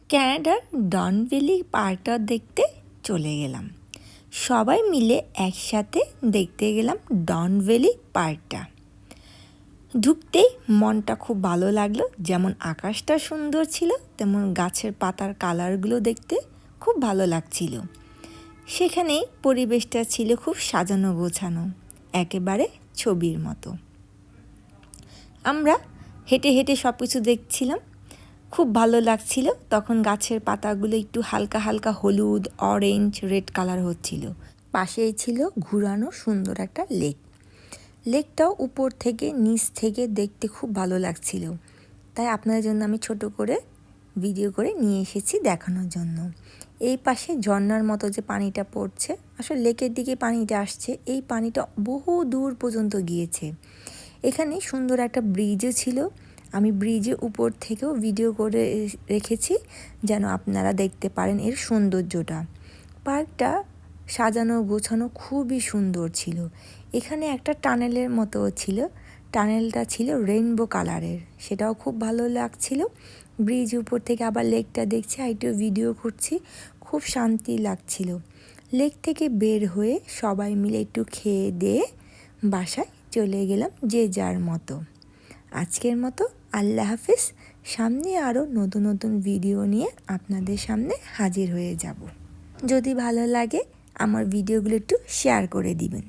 ক্যানাডার ডন valley পার্কটা দেখতে চলে গেলাম। সবাই মিলে একসাথে দেখতে গেলাম ডন ভ্যালি পার্কটা। ঢুকতেই মনটা খুব ভালো লাগলো, যেমন আকাশটা সুন্দর ছিল তেমন গাছের পাতার কালারগুলো দেখতে খুব ভালো লাগছিল। সেখানেই পরিবেশটা ছিল খুব সাজানো গোছানো, একেবারে ছবির মতো। আমরা হেঁটে হেঁটে সব কিছু দেখছিলাম, খুব ভালো লাগছিল। তখন গাছের পাতাগুলো একটু হালকা হালকা হলুদ, অরেঞ্জ, রেড কালার হচ্ছিল। পাশেই ছিল ঘুরানো সুন্দর একটা লেক। লেকটাও উপর থেকে নিচ থেকে দেখতে খুব ভালো লাগছিল, তাই আপনাদের জন্য আমি ছোট করে ভিডিও করে নিয়ে এসেছি দেখানোর জন্য। এই পাশে ঝর্ণার মতো যে পানিটা পড়ছে, আসলে লেকের দিকে পানিটা আসছে, এই পানিটা বহু দূর পর্যন্ত গিয়েছে। এখানে সুন্দর একটা ব্রিজও ছিল, আমি ব্রিজের উপর থেকেও ভিডিও করে রেখেছি যেন আপনারা দেখতে পারেন এর সৌন্দর্যটা। পার্কটা সাজানো গোছানো খুবই সুন্দর ছিল। এখানে একটা টানেলের মতো ছিল, টানেলটা ছিল রেইনবো কালারের, সেটাও খুব ভালো লাগছিল। ব্রিজ উপর থেকে আবার লেকটা দেখছি, একটু ভিডিও করছি, খুব শান্তি লাগছিল। লেক থেকে বের হয়ে সবাই মিলে একটু খেয়ে দিয়ে বাসায় চলে গেলাম যে যার মতো। আজকের মতো আল্লাহ হাফিজ। সামনে আরও নতুন নতুন ভিডিও নিয়ে আপনাদের সামনে হাজির হয়ে যাব। যদি ভালো লাগে আমার ভিডিওগুলো একটু শেয়ার করে দিবেন।